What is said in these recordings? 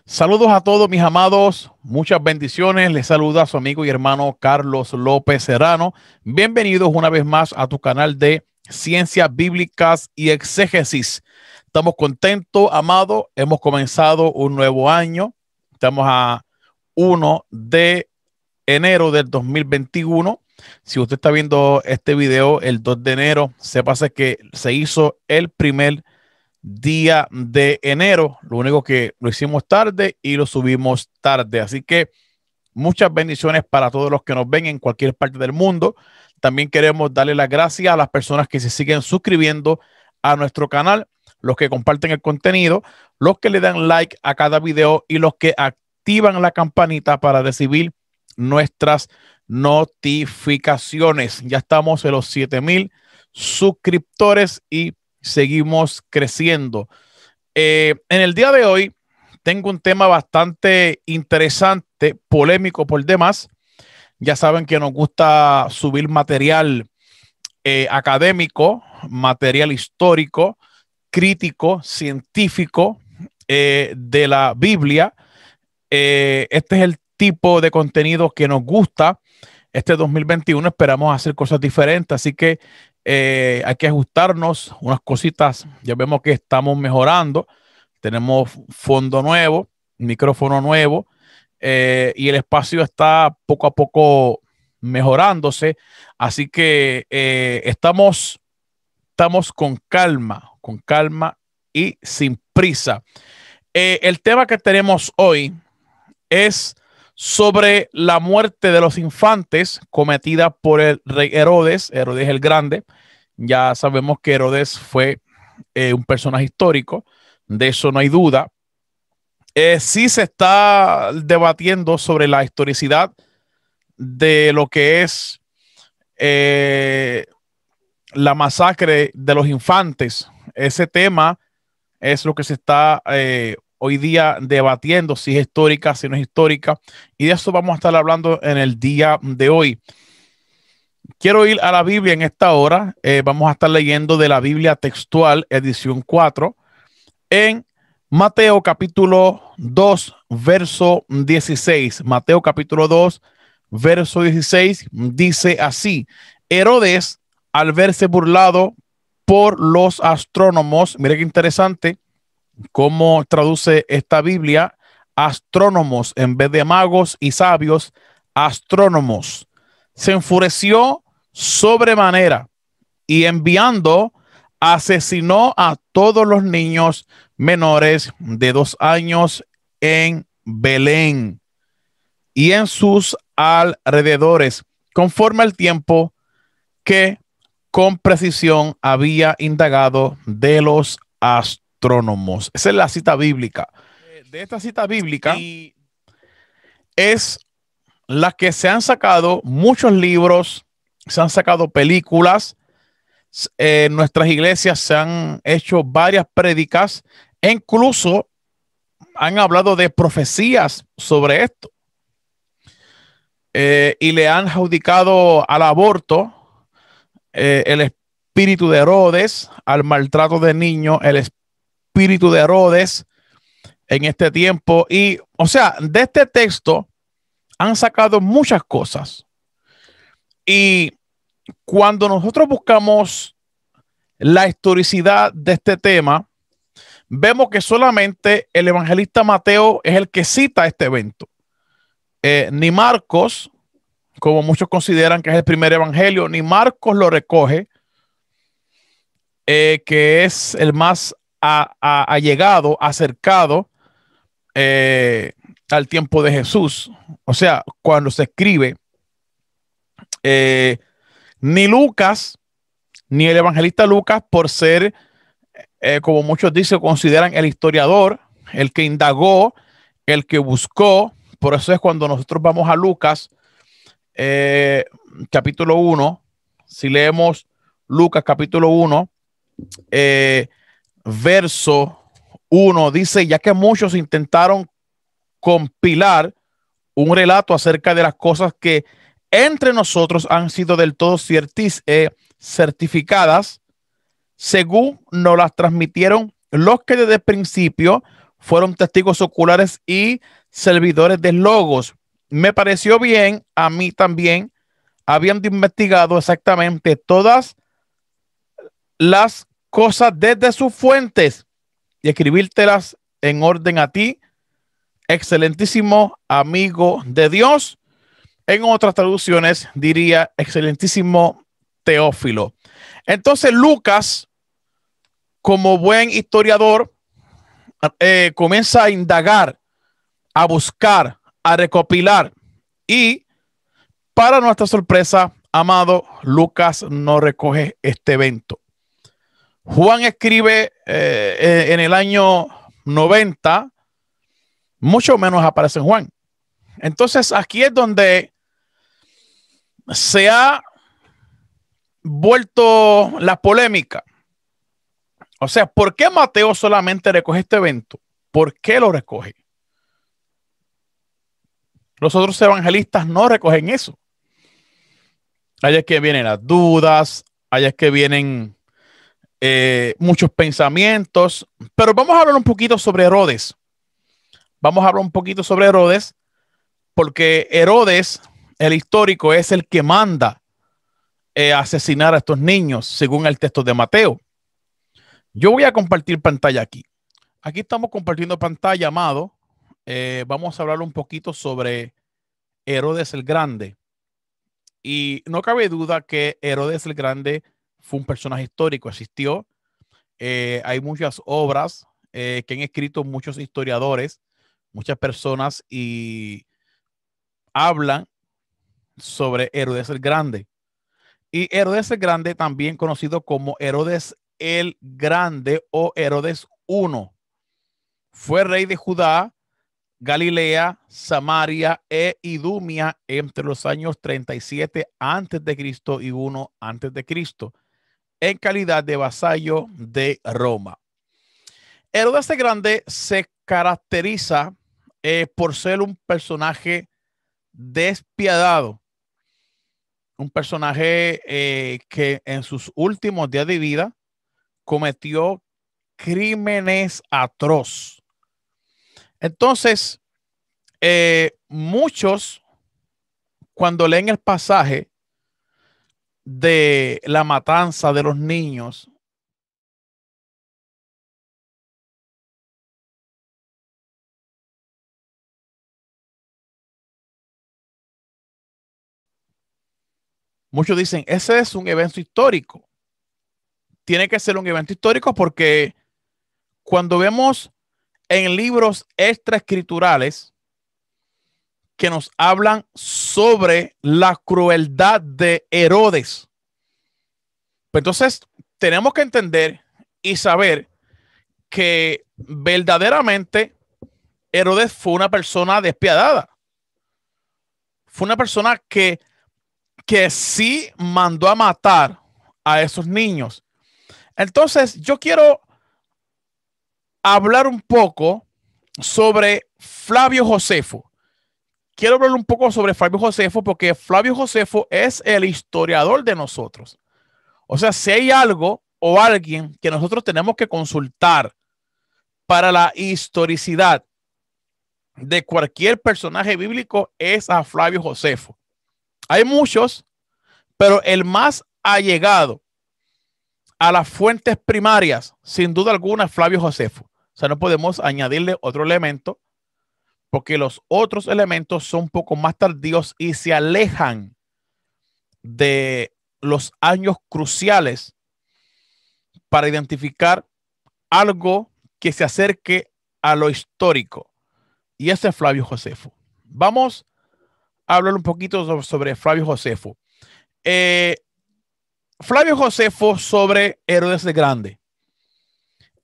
Saludos a todos mis amados, muchas bendiciones. Les saluda su amigo y hermano Carlos López Serrano. Bienvenidos una vez más a tu canal de Ciencias Bíblicas y Exégesis. Estamos contentos, amados. Hemos comenzado un nuevo año. Estamos a 1 de enero del 2021. Si usted está viendo este video el 2 de enero, sépase que se hizo el primer día de enero. Lo único que lo hicimos tarde y lo subimos tarde. Así que muchas bendiciones para todos los que nos ven en cualquier parte del mundo. También queremos darle las gracias a las personas que se siguen suscribiendo a nuestro canal, los que comparten el contenido, los que le dan like a cada video y los que activan la campanita para recibir nuestras notificaciones. Ya estamos en los 7,000 suscriptores y seguimos creciendo. En el día de hoy tengo un tema bastante interesante, polémico por demás. Ya saben que nos gusta subir material académico, material histórico, crítico, científico de la Biblia. Este es el tipo de contenido que nos gusta. Este 2021 esperamos hacer cosas diferentes, así que hay que ajustarnos unas cositas. Ya vemos que estamos mejorando. Tenemos fondo nuevo, micrófono nuevo y el espacio está poco a poco mejorándose. Así que estamos con calma y sin prisa. El tema que tenemos hoy es sobre la muerte de los infantes cometida por el rey Herodes el Grande. Ya sabemos que Herodes fue un personaje histórico, de eso no hay duda. Sí se está debatiendo sobre la historicidad de lo que es la masacre de los infantes. Ese tema es lo que se está hoy día debatiendo, si es histórica, si no es histórica, y de eso vamos a estar hablando en el día de hoy. Quiero ir a la Biblia en esta hora. Vamos a estar leyendo de la Biblia textual, edición 4, en Mateo capítulo 2, verso 16. Mateo capítulo 2, verso 16 dice así: Herodes, al verse burlado por los astrónomos, mire qué interesante cómo traduce esta Biblia, astrónomos en vez de magos y sabios, astrónomos, se enfureció sobremanera y enviando asesinó a todos los niños menores de 2 años en Belén y en sus alrededores, conforme al tiempo que con precisión había indagado de los astrónomos. Esa es la cita bíblica. De esta cita bíblica es la que se han sacado muchos libros, se han sacado películas, en nuestras iglesias se han hecho varias prédicas e incluso han hablado de profecías sobre esto. Y le han adjudicado al aborto el espíritu de Herodes, al maltrato de niños, el espíritu de Herodes en este tiempo. Y, o sea, de este texto han sacado muchas cosas. Y cuando nosotros buscamos la historicidad de este tema, vemos que solamente el evangelista Mateo es el que cita este evento. Ni Marcos, como muchos consideran que es el primer evangelio, ni Marcos lo recoge, que es el más allegado, acercado al tiempo de Jesús. O sea, cuando se escribe, ni Lucas, ni el evangelista Lucas, por ser, como muchos dicen, consideran el historiador, el que indagó, el que buscó. Por eso es cuando nosotros vamos a Lucas, capítulo 1, si leemos Lucas capítulo 1, verso 1, dice: ya que muchos intentaron compilar un relato acerca de las cosas que entre nosotros han sido del todo certificadas, según nos las transmitieron los que desde el principio fueron testigos oculares y servidores del Logos. Me pareció bien, a mí también, habiendo investigado exactamente todas las cosas desde sus fuentes y escribírtelas en orden a ti, excelentísimo amigo de Dios. En otras traducciones diría excelentísimo Teófilo. Entonces Lucas, como buen historiador, comienza a indagar, a buscar, a recopilar y, para nuestra sorpresa, amado, Lucas no recoge este evento. Juan escribe en el año 90, mucho menos aparece en Juan. Entonces aquí es donde se ha vuelto la polémica. O sea, ¿por qué Mateo solamente recoge este evento? ¿Por qué lo recoge? Los otros evangelistas no recogen eso. Allá es que vienen las dudas, allá es que vienen muchos pensamientos, pero vamos a hablar un poquito sobre Herodes. Vamos a hablar un poquito sobre Herodes, porque Herodes, el histórico, es el que manda asesinar a estos niños, según el texto de Mateo. Yo voy a compartir pantalla aquí. Aquí estamos compartiendo pantalla, amado. Vamos a hablar un poquito sobre Herodes el Grande. Y no cabe duda que Herodes el Grande fue un personaje histórico, existió. Hay muchas obras que han escrito muchos historiadores, muchas personas, y hablan sobre Herodes el Grande. Y Herodes el Grande, también conocido como Herodes el Grande o Herodes I, fue rey de Judá, Galilea, Samaria e Idumea entre los años 37 antes de Cristo y 1 antes de Cristo, en calidad de vasallo de Roma. Herodes el Grande se caracteriza por ser un personaje despiadado, un personaje que en sus últimos días de vida cometió crímenes atroces. Entonces, muchos, cuando leen el pasaje de la matanza de los niños, muchos dicen, ese es un evento histórico. Tiene que ser un evento histórico porque cuando vemos en libros extraescriturales que nos hablan sobre la crueldad de Herodes, pues entonces tenemos que entender y saber que verdaderamente Herodes fue una persona despiadada. Fue una persona que sí mandó a matar a esos niños. Entonces, yo quiero hablar un poco sobre Flavio Josefo. Quiero hablar un poco sobre Flavio Josefo porque Flavio Josefo es el historiador de nosotros. O sea, si hay algo o alguien que nosotros tenemos que consultar para la historicidad de cualquier personaje bíblico, es a Flavio Josefo. Hay muchos, pero el más allegado a las fuentes primarias, sin duda alguna, es Flavio Josefo. O sea, no podemos añadirle otro elemento porque los otros elementos son un poco más tardíos y se alejan de los años cruciales para identificar algo que se acerque a lo histórico. Y ese es Flavio Josefo. Vamos a hablar un poquito sobre Flavio Josefo. Flavio Josefo sobre Herodes el Grande.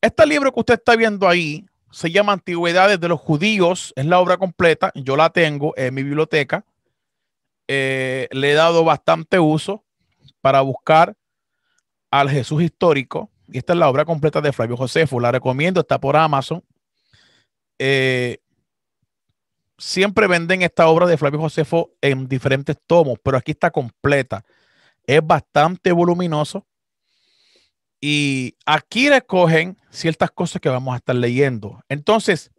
Este libro que usted está viendo ahí se llama Antigüedades de los Judíos. Es la obra completa. Yo la tengo en mi biblioteca. Le he dado bastante uso para buscar al Jesús histórico. Y esta es la obra completa de Flavio Josefo. La recomiendo, está por Amazon. Siempre venden esta obra de Flavio Josefo en diferentes tomos, pero aquí está completa. Es bastante voluminoso Y aquí recogen ciertas cosas que vamos a estar leyendo. Entonces,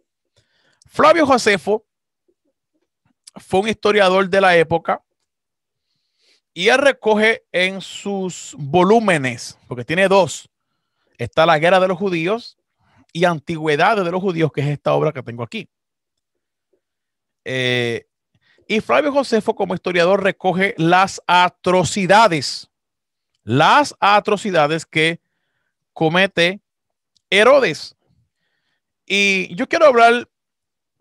Flavio Josefo fue un historiador de la época y él recoge en sus volúmenes, porque tiene dos, está La Guerra de los Judíos y Antigüedades de los Judíos, que es esta obra que tengo aquí. Y Flavio Josefo, como historiador, recoge las atrocidades que comete Herodes. Y yo quiero hablar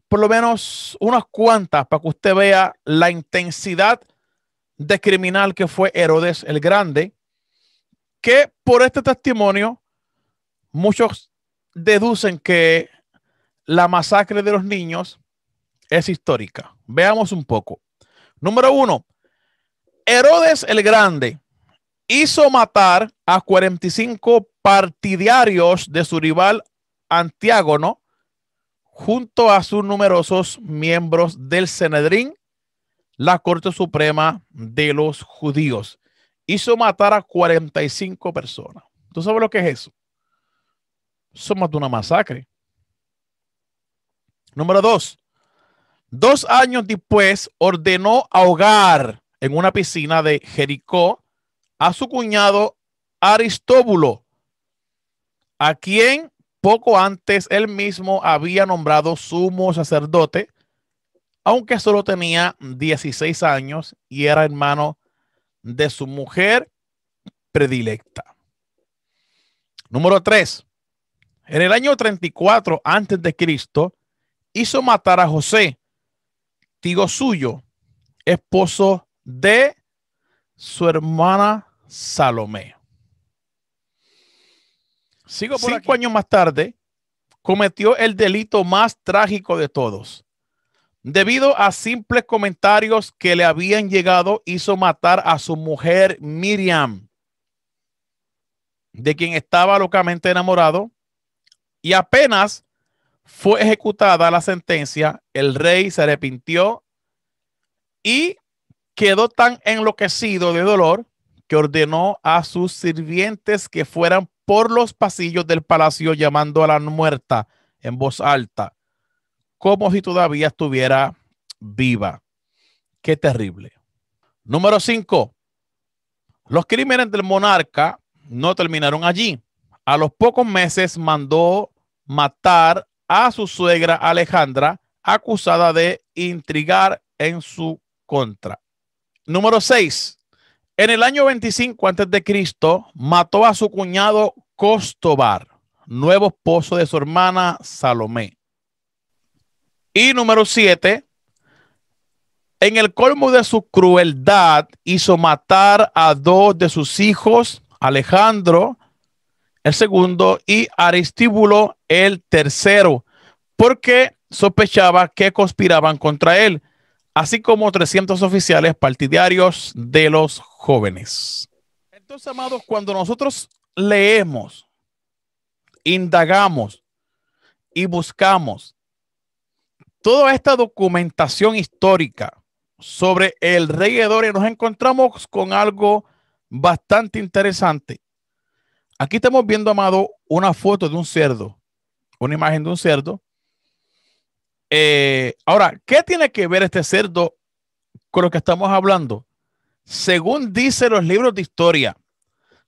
por lo menos unas cuantas para que usted vea la intensidad de criminal que fue Herodes el Grande, que por este testimonio muchos deducen que la masacre de los niños es histórica. Veamos un poco. Número 1. Herodes el Grande hizo matar a 45 partidarios de su rival Antígono junto a sus numerosos miembros del Sanedrín, la Corte Suprema de los Judíos. Hizo matar a 45 personas. ¿Tú sabes lo que es eso? Eso más de una masacre. Número 2. 2 años después ordenó ahogar en una piscina de Jericó a su cuñado Aristóbulo, a quien poco antes él mismo había nombrado sumo sacerdote, aunque solo tenía 16 años y era hermano de su mujer predilecta. Número 3. En el año 34 antes de Cristo hizo matar a José, tío suyo, esposo de su hermana Salomé. Sigo por 5 años más tarde, cometió el delito más trágico de todos. Debido a simples comentarios que le habían llegado, hizo matar a su mujer Miriam, de quien estaba locamente enamorado, y apenas fue ejecutada la sentencia, el rey se arrepintió y quedó tan enloquecido de dolor que ordenó a sus sirvientes que fueran por los pasillos del palacio llamando a la muerta en voz alta, como si todavía estuviera viva. Qué terrible. Número 5. Los crímenes del monarca no terminaron allí. A los pocos meses mandó matar a su suegra Alejandra, acusada de intrigar en su contra. Número 6. En el año 25 a.C. mató a su cuñado Costobar, nuevo esposo de su hermana Salomé. Y número 7. En el colmo de su crueldad hizo matar a 2 de sus hijos, Alejandro el segundo y Aristóbulo el tercero, porque sospechaba que conspiraban contra él, así como 300 oficiales partidarios de los jóvenes. Entonces, amados, cuando nosotros leemos, indagamos y buscamos toda esta documentación histórica sobre el rey Herodes, nos encontramos con algo bastante interesante. Aquí estamos viendo, amado, una foto de un cerdo, una imagen de un cerdo. Ahora, ¿qué tiene que ver este cerdo con lo que estamos hablando? Según dicen los libros de historia,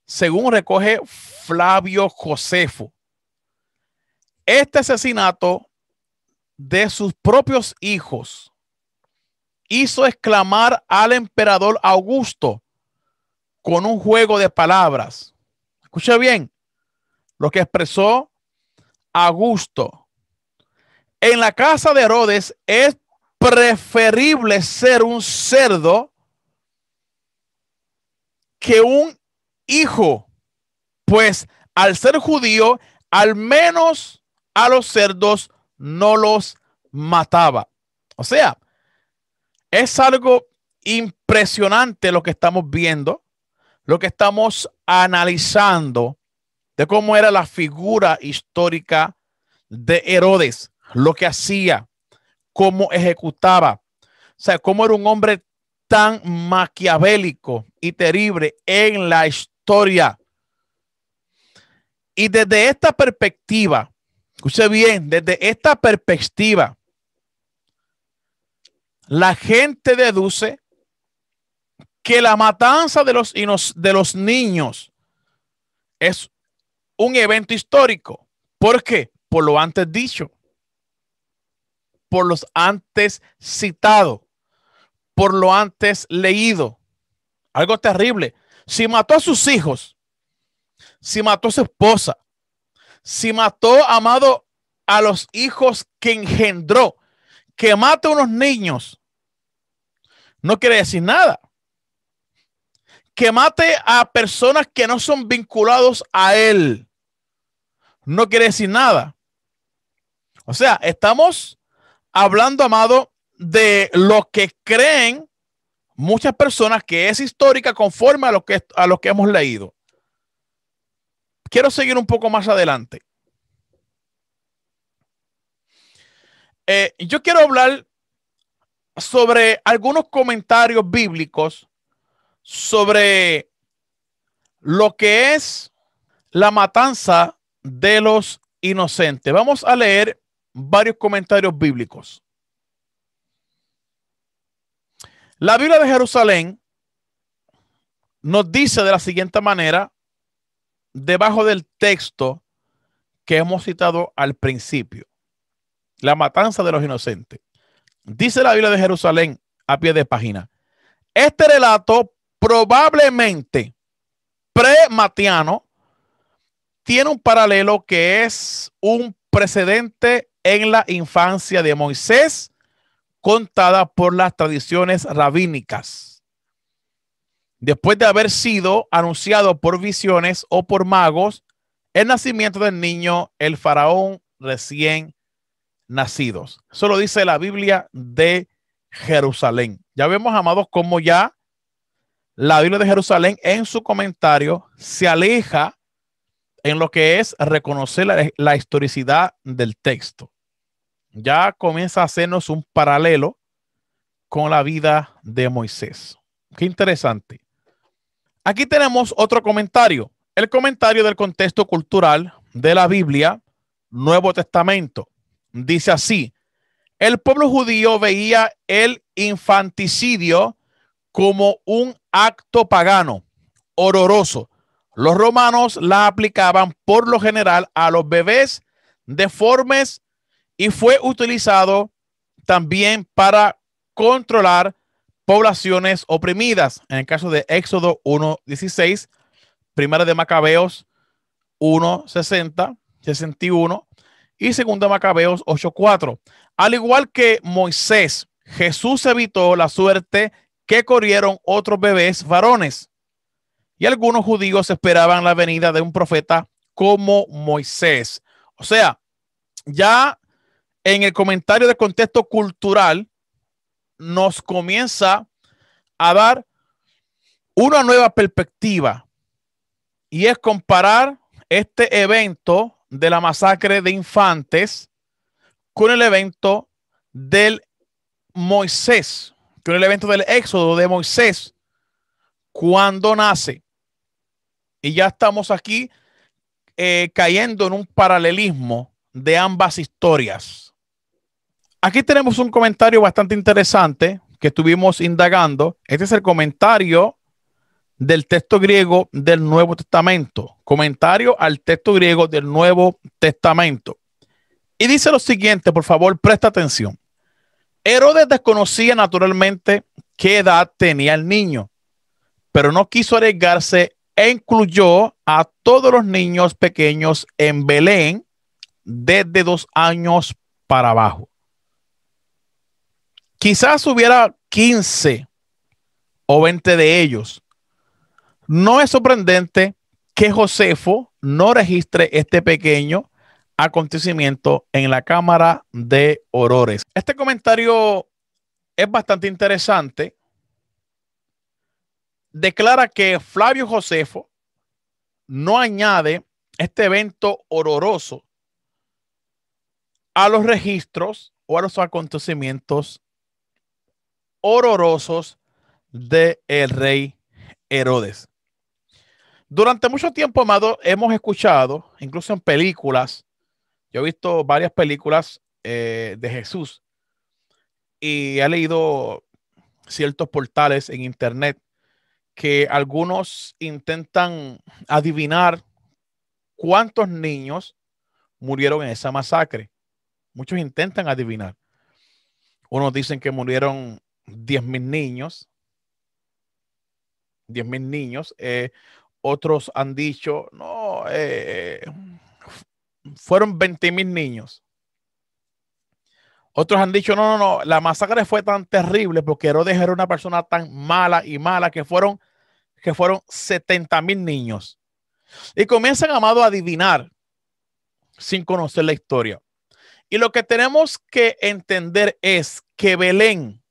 según recoge Flavio Josefo, este asesinato de sus propios hijos hizo exclamar al emperador Augusto con un juego de palabras. Escucha bien lo que expresó Augusto. En la casa de Herodes es preferible ser un cerdo que un hijo, pues al ser judío, al menos a los cerdos no los mataba. O sea, es algo impresionante lo que estamos viendo, lo que estamos analizando de cómo era la figura histórica de Herodes, lo que hacía, cómo ejecutaba, o sea, cómo era un hombre tan maquiavélico y terrible en la historia. Y desde esta perspectiva, escuche bien, desde esta perspectiva, la gente deduce que la matanza de los niños es un evento histórico. ¿Por qué? Por lo antes dicho, por los antes citado, por lo antes leído. Algo terrible. Si mató a sus hijos, si mató a su esposa, si mató, amado, a los hijos que engendró, que mate a unos niños, no quiere decir nada. Que mate a personas que no son vinculados a él, no quiere decir nada. O sea, estamos hablando, amado, de lo que creen muchas personas que es histórica conforme a lo que hemos leído. Quiero seguir un poco más adelante. Yo quiero hablar sobre algunos comentarios bíblicos sobre lo que es la matanza de los inocentes. Vamos a leer varios comentarios bíblicos. La Biblia de Jerusalén nos dice de la siguiente manera, debajo del texto que hemos citado al principio, la matanza de los inocentes. Dice la Biblia de Jerusalén a pie de página: este relato probablemente pre-matiano tiene un paralelo que es un precedente en la infancia de Moisés contada por las tradiciones rabínicas. Después de haber sido anunciado por visiones o por magos, el nacimiento del niño, el faraón recién nacidos. Eso lo dice la Biblia de Jerusalén. Ya vemos, amados, cómo ya la Biblia de Jerusalén en su comentario se aleja en lo que es reconocer la historicidad del texto. Ya comienza a hacernos un paralelo con la vida de Moisés. Qué interesante. Aquí tenemos otro comentario, el comentario del contexto cultural de la Biblia, Nuevo Testamento. Dice así: el pueblo judío veía el infanticidio como un acto pagano, horroroso. Los romanos la aplicaban por lo general a los bebés deformes y fue utilizado también para controlar poblaciones oprimidas. En el caso de Éxodo 1:16, Primera de Macabeos 1:60, 61 y Segunda Macabeos 8:4. Al igual que Moisés, Jesús evitó la suerte que corrieron otros bebés varones. Y algunos judíos esperaban la venida de un profeta como Moisés. O sea, ya en el comentario de contexto cultural nos comienza a dar una nueva perspectiva, y es comparar este evento de la masacre de infantes con el evento del Moisés, con el evento del éxodo de Moisés cuando nace. Y ya estamos aquí cayendo en un paralelismo de ambas historias. Aquí tenemos un comentario bastante interesante que estuvimos indagando. Este es el comentario del texto griego del Nuevo Testamento. Comentario al texto griego del Nuevo Testamento. Y dice lo siguiente, por favor, presta atención. Herodes desconocía naturalmente qué edad tenía el niño, pero no quiso arriesgarse e incluyó a todos los niños pequeños en Belén desde 2 años para abajo. Quizás hubiera 15 o 20 de ellos. No es sorprendente que Josefo no registre este pequeño acontecimiento en la cámara de horrores. Este comentario es bastante interesante. Declara que Flavio Josefo no añade este evento horroroso a los registros o a los acontecimientos horrorosos del rey Herodes. Durante mucho tiempo, amado, hemos escuchado, incluso en películas, yo he visto varias películas de Jesús y he leído ciertos portales en internet que algunos intentan adivinar cuántos niños murieron en esa masacre. Muchos intentan adivinar. Unos dicen que murieron 10,000 niños, 10,000 niños. Otros han dicho, no, fueron 20,000 niños. Otros han dicho, no, no, no, la masacre fue tan terrible porque Herodes era una persona tan mala y mala que fueron 70,000 niños. Y comienzan, amado, a adivinar sin conocer la historia. Y lo que tenemos que entender es que Belén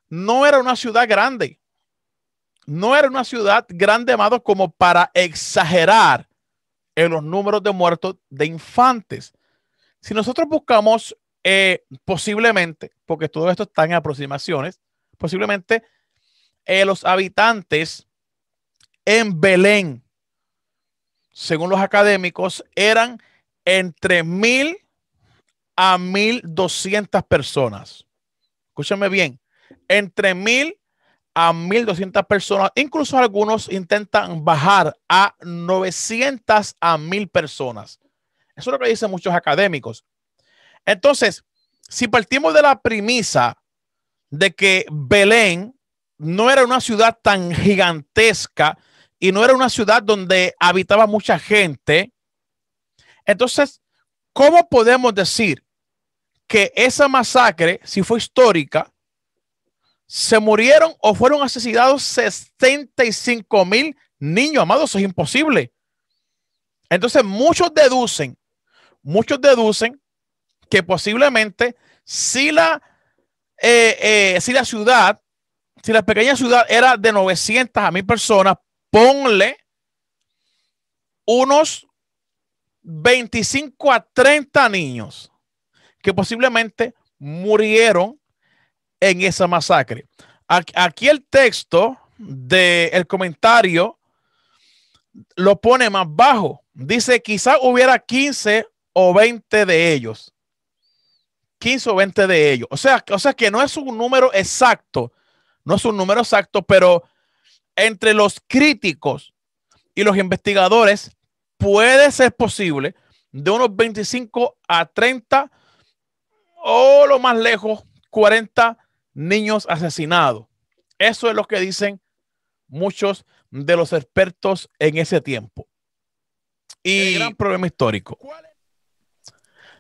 no era una ciudad grande. No era una ciudad grande, amado, como para exagerar en los números de muertos de infantes. Si nosotros buscamos posiblemente, porque todo esto está en aproximaciones, posiblemente los habitantes en Belén, según los académicos, eran entre 1,000 a 1,200 personas. Escúchame bien, entre 1,000 a 1,200 personas. Incluso algunos intentan bajar a 900 a 1,000 personas. Eso es lo que dicen muchos académicos. Entonces, si partimos de la premisa de que Belén no era una ciudad tan gigantesca y no era una ciudad donde habitaba mucha gente, entonces, ¿cómo podemos decir que esa masacre, si fue histórica, se murieron o fueron asesinados 65,000 niños, amados? Eso es imposible. Entonces, muchos deducen que posiblemente si la ciudad, si la pequeña ciudad era de 900 a 1,000 personas, ponle unos 25 a 30 niños que posiblemente murieron en esa masacre. Aquí el texto del comentario lo pone más bajo. Dice, quizás hubiera 15 o 20 de ellos. 15 o 20 de ellos. O sea que no es un número exacto. No es un número exacto, pero entre los críticos y los investigadores puede ser posible de unos 25 a 30 o lo más lejos, 40 niños asesinados. Eso es lo que dicen muchos de los expertos en ese tiempo. Y el gran problema histórico.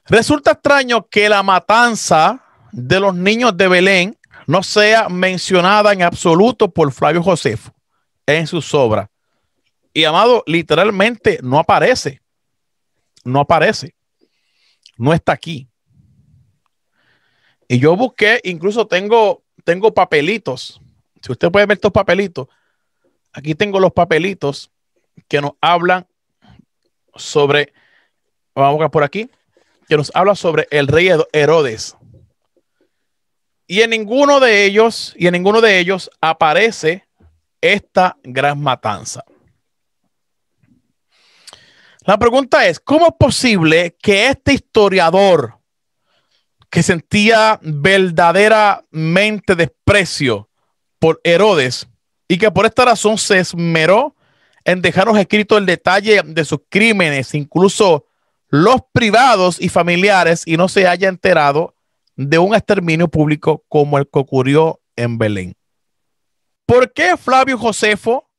Resulta extraño que la matanza de los niños de Belén no sea mencionada en absoluto por Flavio Josefo en sus obras. Y, amado, literalmente no aparece. No aparece. No está aquí. Y yo busqué, incluso tengo papelitos. Si usted puede ver estos papelitos, aquí tengo los papelitos que nos hablan sobre, vamos a buscar por aquí, que nos habla sobre el rey Herodes. Y en ninguno de ellos aparece esta gran matanza. La pregunta es, ¿cómo es posible que este historiador que sentía verdaderamente desprecio por Herodes y que por esta razón se esmeró en dejarnos escrito el detalle de sus crímenes, incluso los privados y familiares, y no se haya enterado de un exterminio público como el que ocurrió en Belén? ¿Por qué Flavio Josefo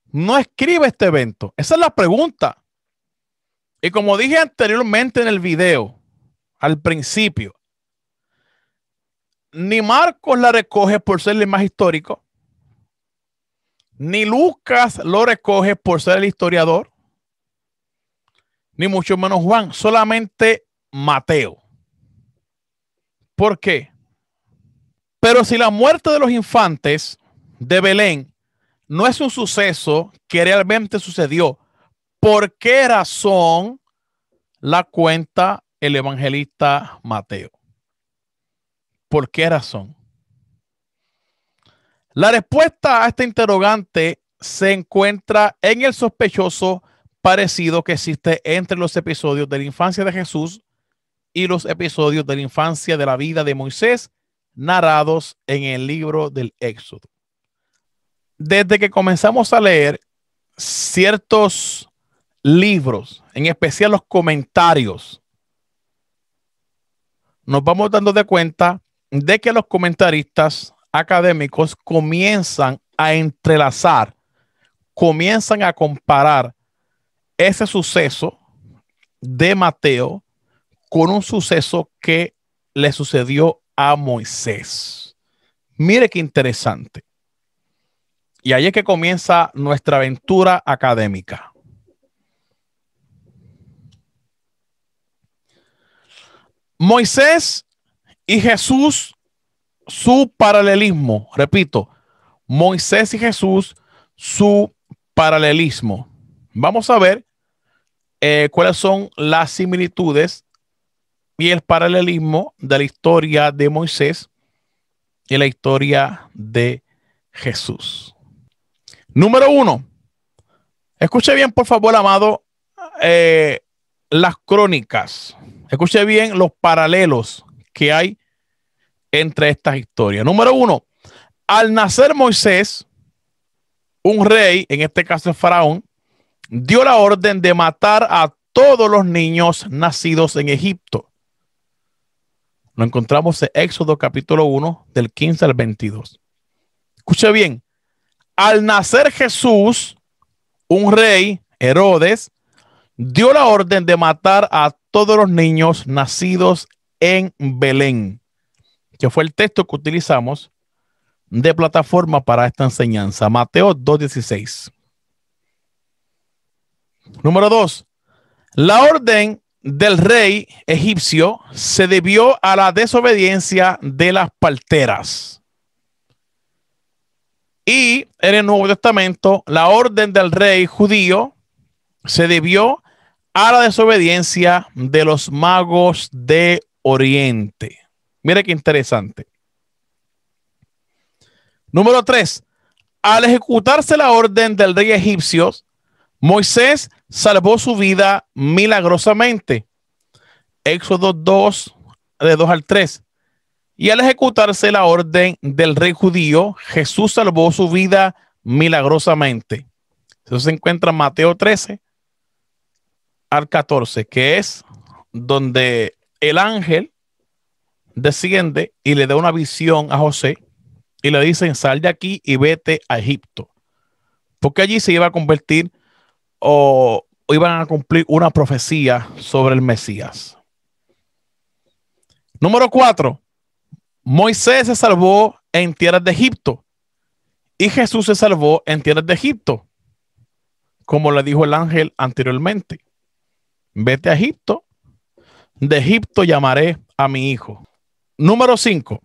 no escribe este evento? Esa es la pregunta. Y como dije anteriormente en el video, al principio, ni Marcos la recoge por ser el más histórico, ni Lucas lo recoge por ser el historiador, ni mucho menos Juan, solamente Mateo. ¿Por qué? Pero si la muerte de los infantes de Belén no es un suceso que realmente sucedió, ¿por qué razón la cuenta el evangelista Mateo? ¿Por qué razón? La respuesta a esta interrogante se encuentra en el sospechoso parecido que existe entre los episodios de la infancia de Jesús y los episodios de la infancia de la vida de Moisés narrados en el libro del Éxodo. Desde que comenzamos a leer ciertos libros, en especial los comentarios, nos vamos dando de cuenta de que los comentaristas académicos comienzan a entrelazar, comienzan a comparar ese suceso de Mateo con un suceso que le sucedió a Moisés. Mire qué interesante. Y ahí es que comienza nuestra aventura académica. Moisés y Jesús, su paralelismo. Repito, Moisés y Jesús, su paralelismo. Vamos a ver cuáles son las similitudes y el paralelismo de la historia de Moisés y la historia de Jesús. Número 1. Escuche bien, por favor, amado, las crónicas. Escuche bien los paralelos que hay entre estas historias. Número 1. Al nacer Moisés, un rey, en este caso el faraón, dio la orden de matar a todos los niños nacidos en Egipto. Lo encontramos en Éxodo capítulo 1, del 15 al 22. Escuche bien. Al nacer Jesús, un rey, Herodes, dio la orden de matar a todos los niños nacidos en Belén, que fue el texto que utilizamos de plataforma para esta enseñanza. Mateo 2:16. Número 2. La orden del rey egipcio se debió a la desobediencia de las parteras. Y en el Nuevo Testamento, la orden del rey judío se debió a la desobediencia de los magos de Oriente. Mire qué interesante. Número 3. Al ejecutarse la orden del rey egipcio, Moisés salvó su vida milagrosamente. Éxodo 2, de 2 al 3. Y al ejecutarse la orden del rey judío, Jesús salvó su vida milagrosamente. Eso se encuentra en Mateo 13 al 14, que es donde el ángel desciende y le da una visión a José y le dicen: sal de aquí y vete a Egipto, porque allí se iba a convertir o iban a cumplir una profecía sobre el Mesías. Número 4. Moisés se salvó en tierras de Egipto y Jesús se salvó en tierras de Egipto, como le dijo el ángel anteriormente: vete a Egipto, de Egipto llamaré a mi hijo. Número 5.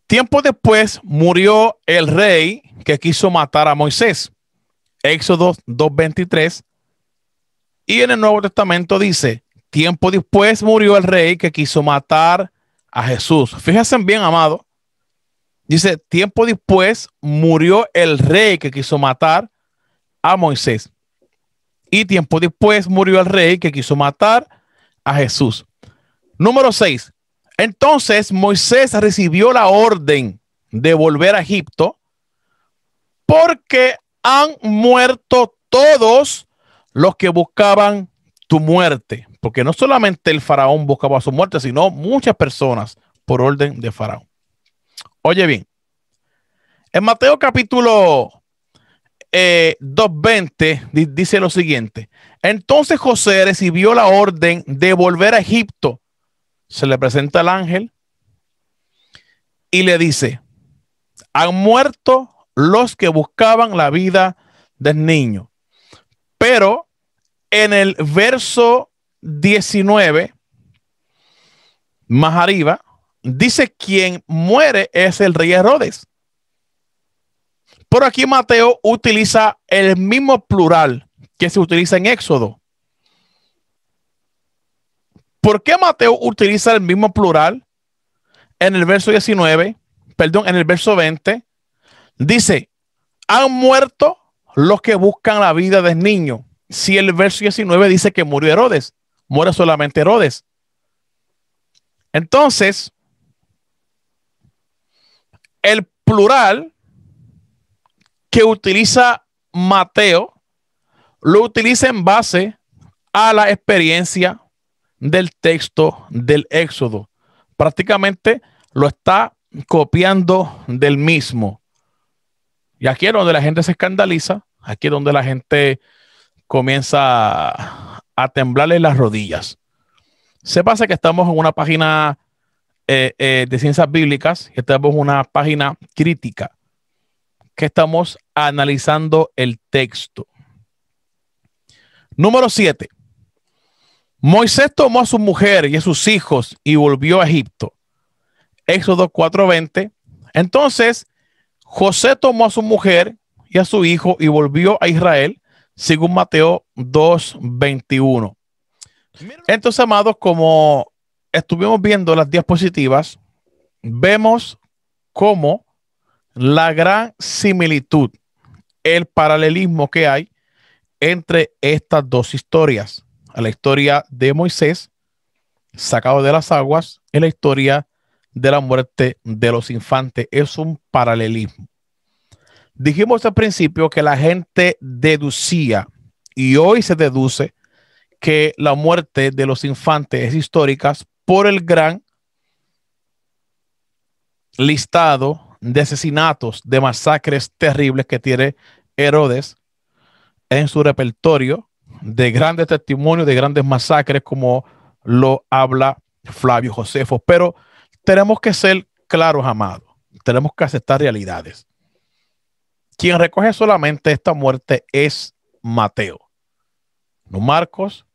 Tiempo después murió el rey que quiso matar a Moisés. Éxodo 2:23. Y en el Nuevo Testamento dice: tiempo después murió el rey que quiso matar a Jesús. Fíjense bien, amado. Dice: tiempo después murió el rey que quiso matar a Moisés. Y tiempo después murió el rey que quiso matar a Jesús. Número 6. Entonces Moisés recibió la orden de volver a Egipto porque han muerto todos los que buscaban tu muerte. Porque no solamente el faraón buscaba su muerte, sino muchas personas por orden de faraón. Oye bien, en Mateo capítulo 2:20 dice lo siguiente: entonces José recibió la orden de volver a Egipto. Se le presenta el ángel y le dice: han muerto los que buscaban la vida del niño. Pero en el verso 19, más arriba, dice: quien muere es el rey Herodes. Por aquí Mateo utiliza el mismo plural que se utiliza en Éxodo. ¿Por qué Mateo utiliza el mismo plural en el verso 19? Perdón, en el verso 20, Dice, han muerto los que buscan la vida del niño. Si el verso 19 dice que murió Herodes, muere solamente Herodes. Entonces, el plural que utiliza Mateo lo utiliza en base a la experiencia del texto del Éxodo. Prácticamente lo está copiando del mismo. Y aquí es donde la gente se escandaliza, aquí es donde la gente comienza a temblarle las rodillas. Se pasa que estamos en una página de ciencias bíblicas, y estamos en una página crítica, que estamos analizando el texto. Número 7. Moisés tomó a su mujer y a sus hijos y volvió a Egipto. Éxodo 4:20. Entonces, José tomó a su mujer y a su hijo y volvió a Israel, según Mateo 2:21. Entonces, amados, como estuvimos viendo las diapositivas, vemos cómo la gran similitud, el paralelismo que hay entre estas dos historias, a la historia de Moisés sacado de las aguas y la historia de la muerte de los infantes. Es un paralelismo. Dijimos al principio que la gente deducía, y hoy se deduce, que la muerte de los infantes es histórica por el gran listado de asesinatos, de masacres terribles que tiene Herodes en su repertorio, de grandes testimonios, de grandes masacres, como lo habla Flavio Josefo. Pero tenemos que ser claros, amados. Tenemos que aceptar realidades. Quien recoge solamente esta muerte es Mateo. No Marcos,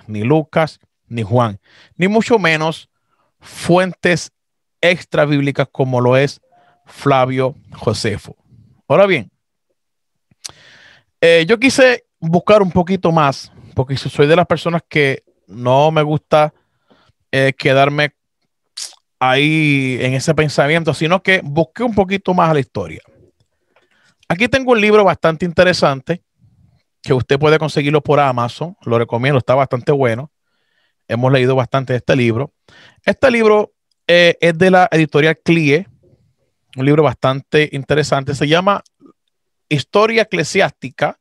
ni Lucas, ni Juan, ni mucho menos fuentes extra bíblicas como lo es Flavio Josefo. Ahora bien, yo quise buscar un poquito más, porque soy de las personas que no me gusta quedarme ahí en ese pensamiento, sino que busqué un poquito más a la historia. Aquí tengo un libro bastante interesante que usted puede conseguirlo por Amazon. Lo recomiendo, está bastante bueno. Hemos leído bastante de este libro. Este libro es de la editorial CLIE, un libro bastante interesante. Se llama Historia Eclesiástica,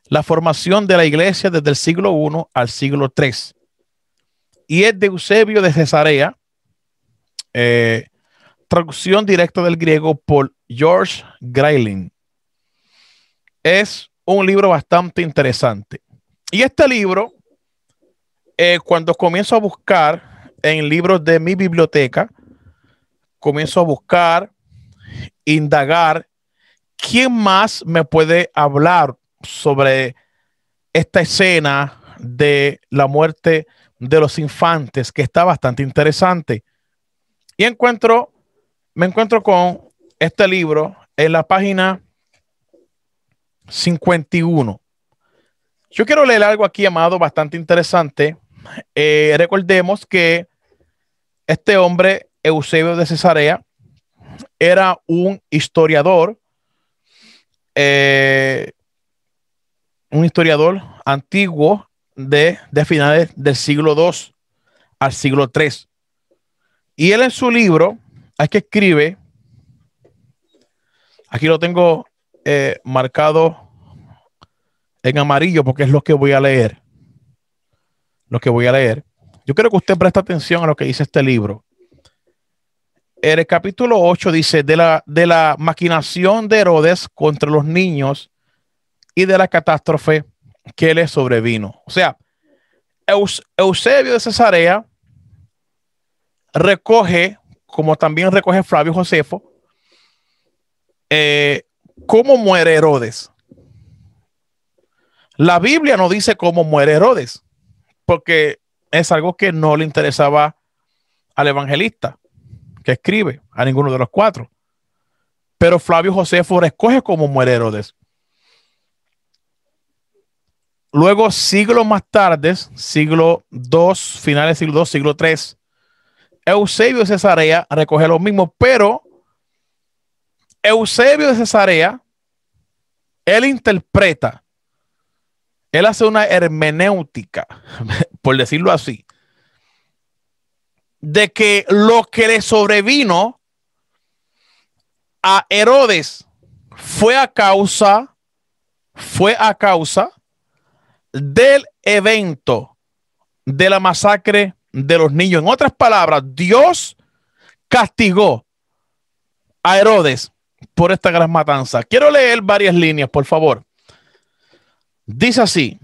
la formación de la iglesia desde el siglo I al siglo III. Y es de Eusebio de Cesarea, traducción directa del griego por George Grayling. Es un libro bastante interesante. Y este libro, cuando comienzo a buscar en libros de mi biblioteca, comienzo a buscar, indagar, ¿quién más me puede hablar sobre esta escena de la muerte de los infantes, que está bastante interesante? Y me encuentro con este libro en la página 51. Yo quiero leer algo aquí, amado, bastante interesante. Recordemos que este hombre, Eusebio de Cesarea, era un historiador antiguo de finales del siglo II al siglo III. Y él en su libro, aquí escribe, aquí lo tengo marcado en amarillo porque es lo que voy a leer. Lo que voy a leer. Yo quiero que usted preste atención a lo que dice este libro. En el capítulo 8 dice de la maquinación de Herodes contra los niños y de la catástrofe que le sobrevino. O sea, Eusebio de Cesarea recoge, como también recoge Flavio Josefo, cómo muere Herodes. La Biblia no dice cómo muere Herodes, porque es algo que no le interesaba al evangelista que escribe, a ninguno de los cuatro. Pero Flavio Josefo recoge cómo muere Herodes. Luego, siglos más tarde, siglo II, finales del siglo II, siglo III, Eusebio de Cesarea recoge lo mismo, pero Eusebio de Cesarea, él interpreta, él hace una hermenéutica, por decirlo así, de que lo que le sobrevino a Herodes fue a causa del evento de la masacre de los niños. En otras palabras, Dios castigó a Herodes por esta gran matanza. Quiero leer varias líneas, por favor. Dice así: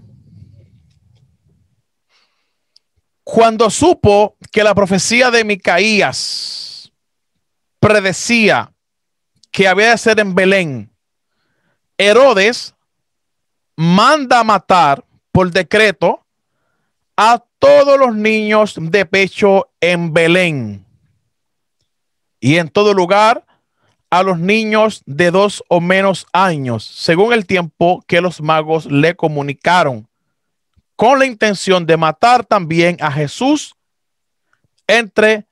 cuando supo que la profecía de Micaías predecía que había de ser en Belén, Herodes manda matar por decreto a todos los niños de pecho en Belén y en todo lugar a los niños de 2 o menos años, según el tiempo que los magos le comunicaron, con la intención de matar también a Jesús entre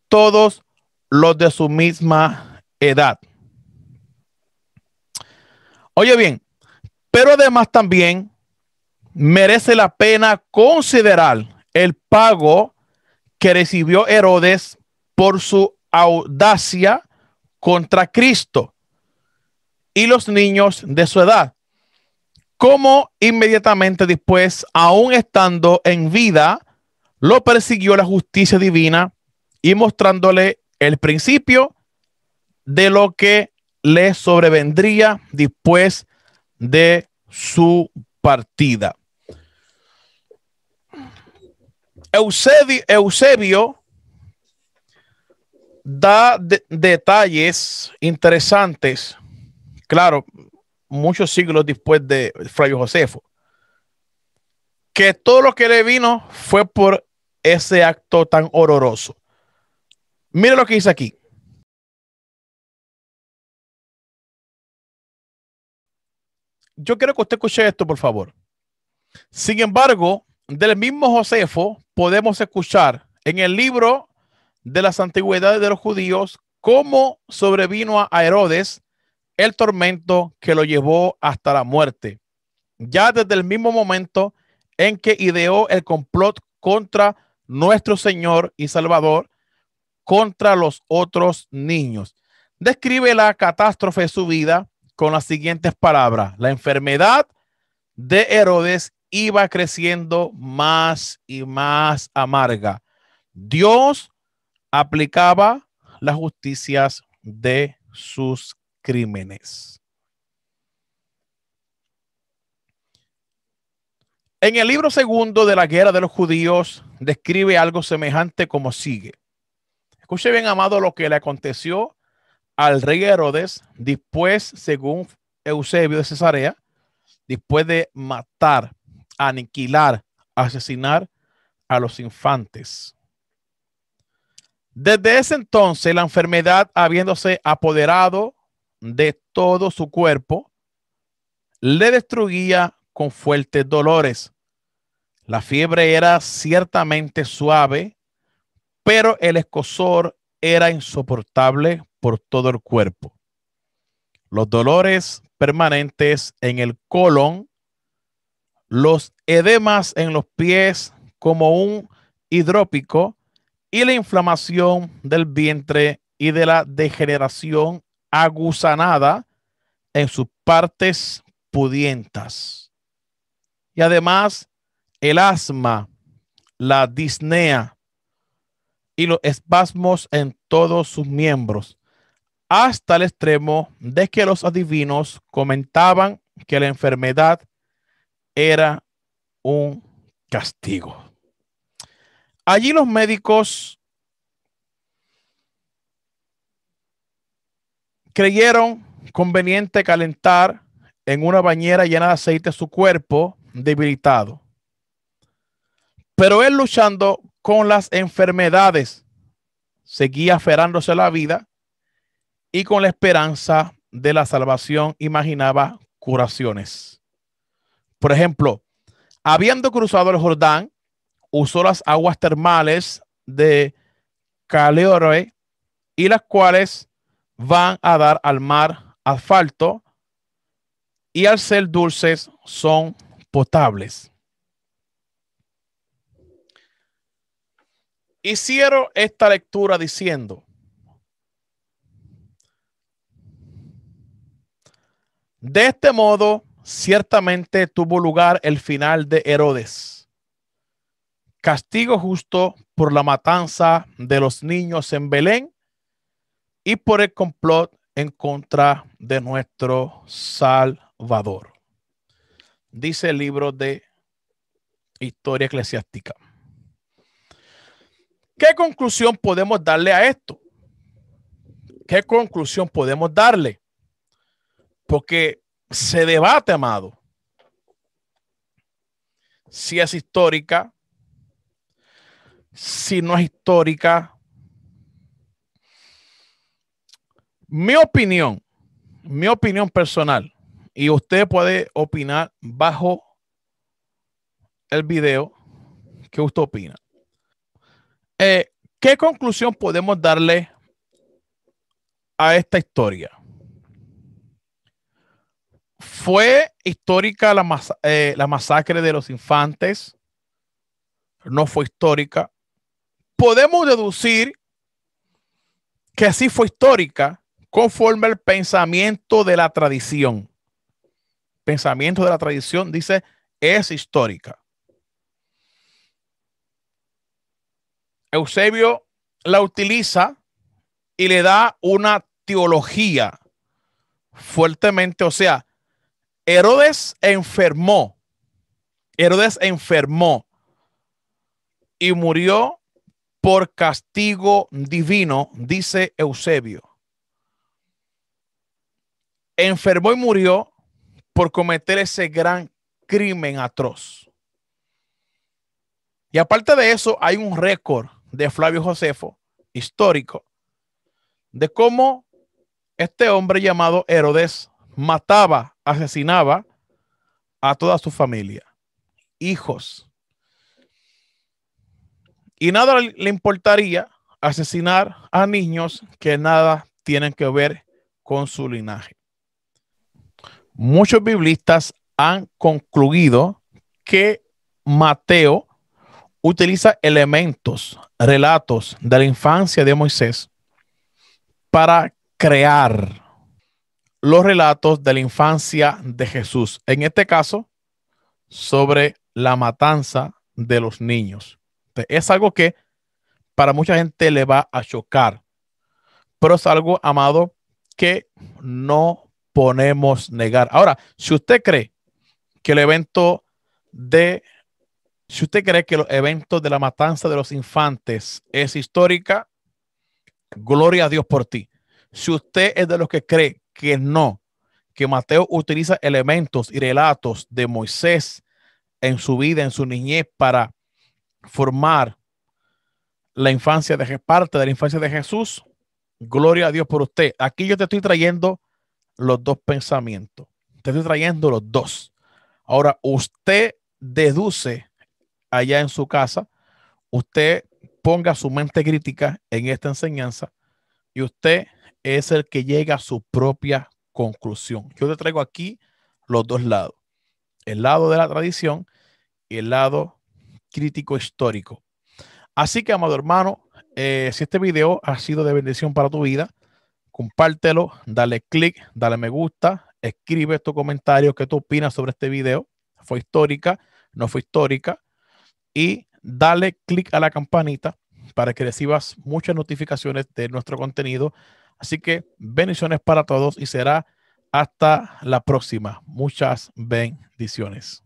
todos los de su misma edad. Oye bien, pero además también merece la pena considerar el pago que recibió Herodes por su audacia contra Cristo y los niños de su edad, como inmediatamente después, aún estando en vida, lo persiguió la justicia divina y mostrándole el principio de lo que le sobrevendría después de su partida. Eusebio da detalles interesantes, claro, muchos siglos después de Fray Josefo, que todo lo que le vino fue por ese acto tan horroroso. Mire lo que dice aquí. Yo quiero que usted escuche esto, por favor. Sin embargo, del mismo Josefo podemos escuchar en el libro de las antigüedades de los judíos cómo sobrevino a Herodes el tormento que lo llevó hasta la muerte, ya desde el mismo momento en que ideó el complot contra nuestro Señor y Salvador, contra los otros niños. Describe la catástrofe de su vida con las siguientes palabras: la enfermedad de Herodes iba creciendo más y más amarga. Dios aplicaba las justicias de sus crímenes. En el libro segundo de la guerra de los judíos describe algo semejante como sigue. Escuche bien, amado, lo que le aconteció al rey Herodes después, según Eusebio de Cesarea, después de matar, aniquilar, asesinar a los infantes. Desde ese entonces, la enfermedad, habiéndose apoderado de todo su cuerpo, le destruía con fuertes dolores. La fiebre era ciertamente suave, pero el escozor era insoportable por todo el cuerpo. Los dolores permanentes en el colon, los edemas en los pies como un hidrópico y la inflamación del vientre y de la degeneración aguzanada en sus partes pudientas. Y además el asma, la disnea y los espasmos en todos sus miembros, hasta el extremo de que los adivinos comentaban que la enfermedad era un castigo. Allí los médicos creyeron conveniente calentar en una bañera llena de aceite su cuerpo debilitado. Pero él, luchando con las enfermedades, seguía aferrándose a la vida y con la esperanza de la salvación imaginaba curaciones. Por ejemplo, habiendo cruzado el Jordán, usó las aguas termales de Caleore, y las cuales van a dar al mar asfalto y al ser dulces son potables. Y cierro esta lectura diciendo: de este modo, ciertamente tuvo lugar el final de Herodes. Castigo justo por la matanza de los niños en Belén y por el complot en contra de nuestro Salvador. Dice el libro de Historia Eclesiástica. ¿Qué conclusión podemos darle a esto? ¿Qué conclusión podemos darle? Porque se debate, amado, si es histórica, si no es histórica. Mi opinión personal, y usted puede opinar bajo el video, ¿qué usted opina? ¿Qué conclusión podemos darle a esta historia? ¿Fue histórica la masacre de los infantes? ¿No fue histórica? Podemos deducir que sí fue histórica conforme al pensamiento de la tradición. Pensamiento de la tradición dice es histórica. Eusebio la utiliza y le da una teología fuertemente, o sea, Herodes enfermó y murió por castigo divino, dice Eusebio. Enfermó y murió por cometer ese gran crimen atroz. Y aparte de eso, hay un récord de Flavio Josefo, histórico, de cómo este hombre llamado Herodes mataba, asesinaba a toda su familia, hijos. Y nada le importaría asesinar a niños que nada tienen que ver con su linaje. Muchos biblistas han concluido que Mateo utiliza elementos, relatos de la infancia de Moisés para crear los relatos de la infancia de Jesús. En este caso, sobre la matanza de los niños. Es algo que para mucha gente le va a chocar, pero es algo, amado, que no podemos negar. Ahora, si usted cree que los eventos de la matanza de los infantes es histórica, gloria a Dios por ti. Si usted es de los que cree que no, que Mateo utiliza elementos y relatos de Moisés en su vida, en su niñez, para formar la infancia de parte de la infancia de Jesús, gloria a Dios por usted. Aquí yo te estoy trayendo los dos pensamientos. Te estoy trayendo los dos. Ahora, usted deduce allá en su casa, usted ponga su mente crítica en esta enseñanza y usted es el que llega a su propia conclusión. Yo te traigo aquí los dos lados. El lado de la tradición y el lado crítico histórico. Así que, amado hermano, si este video ha sido de bendición para tu vida, compártelo, dale click, dale me gusta, escribe tu comentario, qué tú opinas sobre este video. ¿Fue histórica? ¿No fue histórica? Y dale click a la campanita para que recibas muchas notificaciones de nuestro contenido. Así que bendiciones para todos y será hasta la próxima. Muchas bendiciones.